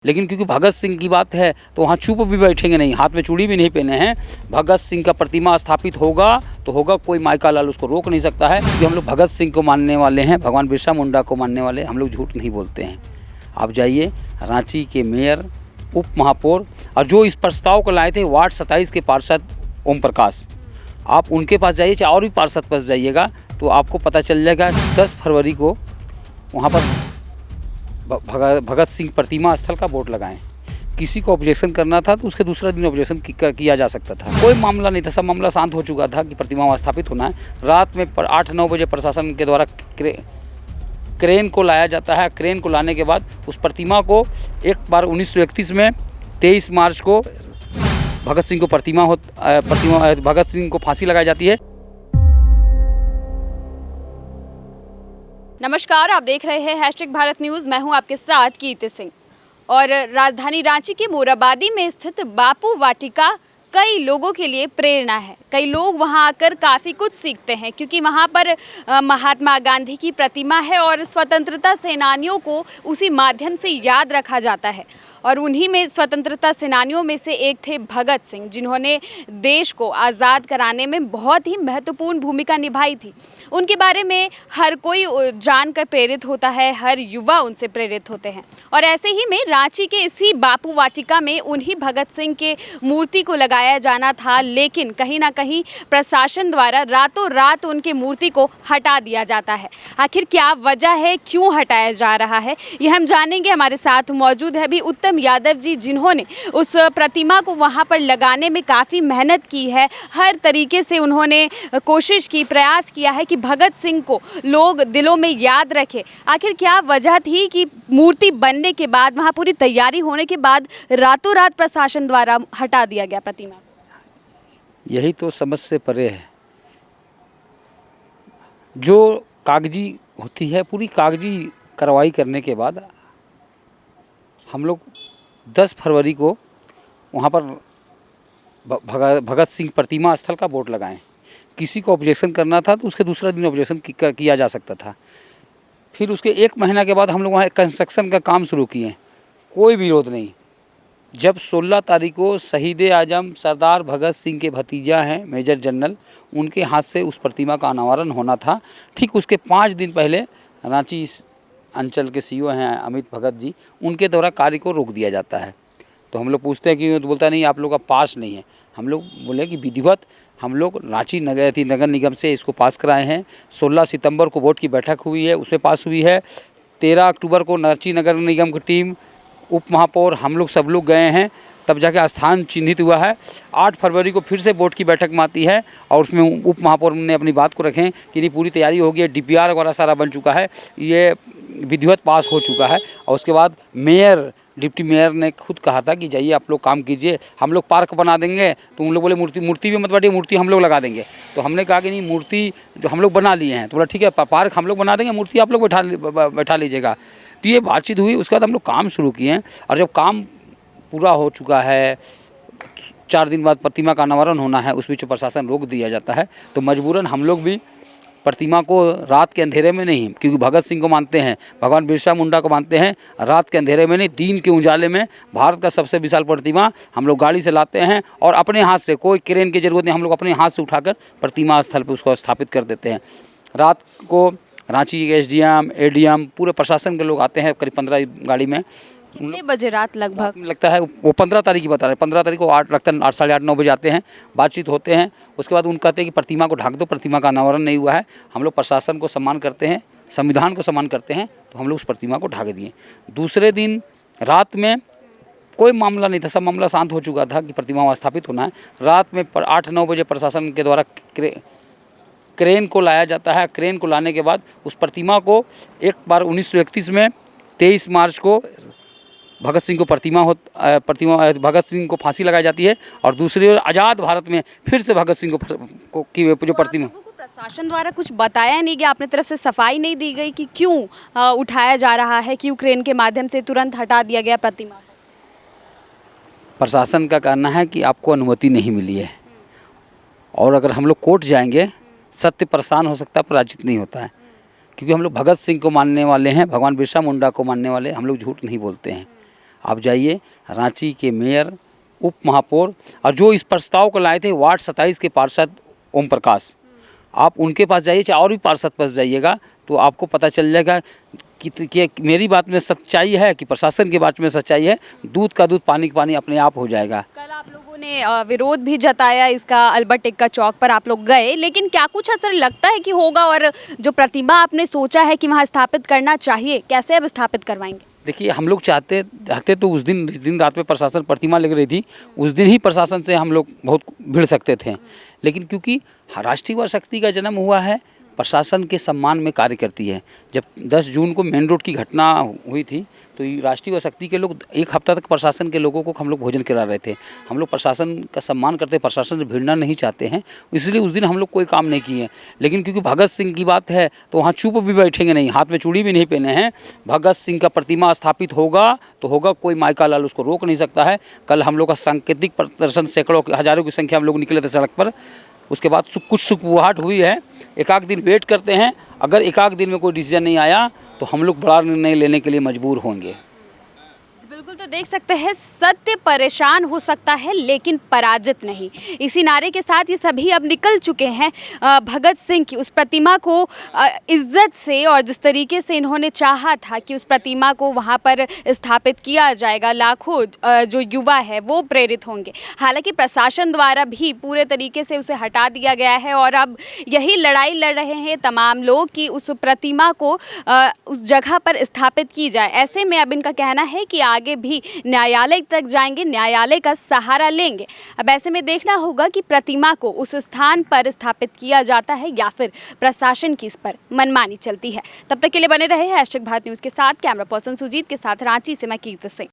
लेकिन क्योंकि भगत सिंह की बात है तो वहाँ चुप भी बैठेंगे नहीं, हाथ में चूड़ी भी नहीं पहने हैं। भगत सिंह का प्रतिमा स्थापित होगा तो होगा, कोई माइका लाल उसको रोक नहीं सकता है। क्योंकि हम लोग भगत सिंह को मानने वाले हैं, भगवान बिरसा मुंडा को मानने वाले, हम लोग झूठ नहीं बोलते हैं। आप जाइए, रांची के मेयर, उप महापौर और जो इस प्रस्ताव को लाए थे वार्ड 27 के पार्षद ओम प्रकाश, आप उनके पास जाइए, चाहे और भी पार्षद पास जाइएगा तो आपको पता चल जाएगा। 10 फरवरी को वहाँ पर भगत सिंह प्रतिमा स्थल का बोर्ड लगाएं। किसी को ऑब्जेक्शन करना था तो उसके दूसरा दिन ऑब्जेक्शन किया जा सकता था। कोई मामला नहीं था, सब मामला शांत हो चुका था कि प्रतिमा वहाँ स्थापित होना है। रात में 8-9 बजे प्रशासन के द्वारा क्रेन को लाया जाता है। क्रेन को लाने के बाद उस प्रतिमा को एक बार 1931 में 23 मार्च को भगत सिंह को फांसी लगाई जाती है। नमस्कार, आप देख रहे हैं #भारत न्यूज़। मैं हूं आपके साथ कीर्ति सिंह। और राजधानी रांची के मोराबादी में स्थित बापू वाटिका कई लोगों के लिए प्रेरणा है। कई लोग वहां आकर काफ़ी कुछ सीखते हैं, क्योंकि वहां पर महात्मा गांधी की प्रतिमा है और स्वतंत्रता सेनानियों को उसी माध्यम से याद रखा जाता है। और उन्हीं में स्वतंत्रता सेनानियों में से एक थे भगत सिंह, जिन्होंने देश को आज़ाद कराने में बहुत ही महत्वपूर्ण भूमिका निभाई थी। उनके बारे में हर कोई जानकर प्रेरित होता है, हर युवा उनसे प्रेरित होते हैं। और ऐसे ही में रांची के इसी बापू वाटिका में उन्हीं भगत सिंह के मूर्ति को लगाया जाना था, लेकिन कहीं ना कहीं प्रशासन द्वारा रातों रात उनकी मूर्ति को हटा दिया जाता है। आखिर क्या वजह है, क्यों हटाया जा रहा है, ये हम जानेंगे। हमारे साथ मौजूद है भी उत्तम यादव जी, जिन्होंने उस प्रतिमा को वहाँ पर लगाने में काफ़ी मेहनत की है। हर तरीके से उन्होंने कोशिश की, प्रयास किया है कि भगत सिंह को लोग दिलों में याद रखें। आखिर क्या वजह थी कि मूर्ति बनने के बाद, वहाँ पूरी तैयारी होने के बाद रातों रात प्रशासन द्वारा हटा दिया गया प्रतिमा को? यही तो समझ से परे है। जो कागजी होती है, पूरी कागजी कार्रवाई करने के बाद हम लोग 10 फरवरी को वहाँ पर भगत सिंह प्रतिमा स्थल का बोर्ड लगाएं। किसी को ऑब्जेक्शन करना था तो उसके दूसरा दिन ऑब्जेक्शन किया जा सकता था। फिर उसके 1 महीना के बाद हम लोग वहाँ कंस्ट्रक्शन का काम शुरू किए, कोई विरोध नहीं। जब 16 तारीख को शहीद आजम सरदार भगत सिंह के भतीजा हैं मेजर जनरल, उनके हाथ से उस प्रतिमा का अनावरण होना था, ठीक उसके 5 दिन पहले रांची अंचल के सीईओ हैं अमित भगत जी, उनके द्वारा कार्य को रोक दिया जाता है। तो हम लोग पूछते हैं कि तो बोलता नहीं, आप लोग का पास नहीं है। हम लोग बोले कि विधिवत हम लोग रांची नगर निगम से इसको पास कराए हैं। 16 सितंबर को बोर्ड की बैठक हुई है, उसमें पास हुई है। 13 अक्टूबर को रांची नगर निगम की टीम, उप महापौर, हम लोग सब लोग गए हैं, तब जाके स्थान चिन्हित हुआ है। 8 फरवरी को फिर से बोर्ड की बैठक में आती है और उसमें उप महापौर ने अपनी बात को रखें कि नहीं, पूरी तैयारी हो गई है, DPR वगैरह सारा बन चुका है, ये विधिवत पास हो चुका है। और उसके बाद मेयर, डिप्टी मेयर ने खुद कहा था कि जाइए आप लोग काम कीजिए, हम लोग पार्क बना देंगे। तो उन लोग बोले मूर्ति भी मत बांटिए, मूर्ति हम लोग लगा देंगे। तो हमने कहा कि नहीं, मूर्ति जो हम लोग बना लिए हैं। तो बोला ठीक है, पार्क हम लोग बना देंगे, मूर्ति आप लोग बैठा लीजिएगा। तो ये बातचीत हुई। उसके बाद हम लोग काम शुरू किए हैं और जब काम पूरा हो चुका है, 4 दिन बाद प्रतिमा का अनावरण होना है, उस बीच प्रशासन रोक दिया जाता है। तो मजबूरन हम लोग भी प्रतिमा को रात के अंधेरे में नहीं, क्योंकि भगत सिंह को मानते हैं, भगवान बिरसा मुंडा को मानते हैं, रात के अंधेरे में नहीं, दिन के उजाले में भारत का सबसे विशाल प्रतिमा हम लोग गाड़ी से लाते हैं और अपने हाथ से, कोई क्रेन की जरूरत नहीं, हम लोग अपने हाथ से उठाकर प्रतिमा स्थल पर उसको स्थापित कर देते हैं। रात को रांची के SDM, ADM, पूरे प्रशासन के लोग आते हैं, करीब 15 गाड़ी में। कितने बजे रात लगभग लगता है वो 15 तारीख की बता रहे हैं, 15 तारीख को 8 लगता है 8, साढ़े 8, 9 बजे आते हैं, बातचीत होते हैं। उसके बाद उनको कहते हैं कि प्रतिमा को ढाक दो, प्रतिमा का अनावरण नहीं हुआ है। हम लोग प्रशासन को सम्मान करते हैं, संविधान को सम्मान करते हैं, तो हम लोग उस प्रतिमा को ढाक दिए। दूसरे दिन रात में कोई मामला नहीं था, सब मामला शांत हो चुका था कि प्रतिमा वहाँ स्थापित होना है। रात में 8-9 बजे प्रशासन के द्वारा क्रेन को लाया जाता है। क्रेन को लाने के बाद उस प्रतिमा को एक बार 1931 में 23 मार्च को भगत सिंह को फांसी लगाई जाती है। और दूसरी ओर आज़ाद भारत में फिर से भगत सिंह को की जो प्रतिमा, प्रशासन द्वारा कुछ बताया नहीं गया, अपने तरफ से सफाई नहीं दी गई कि क्यों उठाया जा रहा है, क्यों क्रेन के माध्यम से तुरंत हटा दिया गया प्रतिमा को? प्रशासन का कहना है कि आपको अनुमति नहीं मिली है और अगर हम लोग कोर्ट जाएंगे, सत्य परेशान हो सकता है, पराजित नहीं होता है। क्योंकि हम लोग भगत सिंह को मानने वाले हैं, भगवान बिरसा मुंडा को मानने वाले, हम लोग झूठ नहीं बोलते हैं। आप जाइए, रांची के मेयर, उप महापौर और जो इस प्रस्ताव को लाए थे वार्ड 27 के पार्षद ओम प्रकाश, आप उनके पास जाइए, चाहे और भी पार्षद पास जाइएगा, तो आपको पता चल जाएगा कि मेरी बात में सच्चाई है कि प्रशासन की बात में सच्चाई है। दूध का दूध, पानी का पानी अपने आप हो जाएगा। कल आप लोगों ने विरोध भी जताया इसका, अल्बर्ट एक्का चौक पर आप लोग गए, लेकिन क्या कुछ असर लगता है कि होगा? और जो प्रतिमा आपने सोचा है कि वहाँ स्थापित करना चाहिए, कैसे अब स्थापित करवाएंगे? देखिए, हम लोग चाहते तो उस दिन रात में प्रशासन प्रतिमा लग रही थी, उस दिन ही प्रशासन से हम लोग बहुत भिड़ सकते थे, लेकिन क्योंकि राष्ट्रीय युवा शक्ति का जन्म हुआ है, प्रशासन के सम्मान में कार्य करती है। जब 10 जून को मेन रोड की घटना हुई थी तो ये राष्ट्रीय युवा शक्ति के लोग एक हफ्ता तक प्रशासन के लोगों को हम लोग भोजन करा रहे थे। हम लोग प्रशासन का सम्मान करते, प्रशासन से भिड़ना नहीं चाहते हैं, इसलिए उस दिन हम लोग कोई काम नहीं किए। लेकिन क्योंकि भगत सिंह की बात है तो वहाँ चुप भी बैठेंगे नहीं, हाथ में चूड़ी भी नहीं पहने हैं। भगत सिंह का प्रतिमा स्थापित होगा तो होगा, कोई माइका लाल उसको रोक नहीं सकता है। कल हम लोग का सांकेतिक प्रदर्शन, सैकड़ों हज़ारों की संख्या हम लोग निकले थे सड़क पर। उसके बाद कुछ सुखबुहाट हुई है, एक आध दिन वेट करते हैं, अगर एक आध दिन में कोई डिसीजन नहीं आया तो हम लोग बड़ा निर्णय लेने के लिए मजबूर होंगे। बिल्कुल, तो देख सकते हैं सत्य परेशान हो सकता है लेकिन पराजित नहीं। इसी नारे के साथ ये सभी अब निकल चुके हैं भगत सिंह की उस प्रतिमा को इज्जत से, और जिस तरीके से इन्होंने चाहा था कि उस प्रतिमा को वहाँ पर स्थापित किया जाएगा, लाखों जो युवा है वो प्रेरित होंगे। हालांकि प्रशासन द्वारा भी पूरे तरीके से उसे हटा दिया गया है और अब यही लड़ाई लड़ रहे हैं तमाम लोग कि उस प्रतिमा को उस जगह पर स्थापित की जाए। ऐसे में अब इनका कहना है कि आगे भी न्यायालय तक जाएंगे, न्यायालय का सहारा लेंगे। अब ऐसे में देखना होगा कि प्रतिमा को उस स्थान पर स्थापित किया जाता है या फिर प्रशासन की इस पर मनमानी चलती है। तब तक के लिए बने रहे #भारत न्यूज़ के साथ। कैमरा पर्सन सुजीत के साथ रांची से मैं कीर्ति सिंह।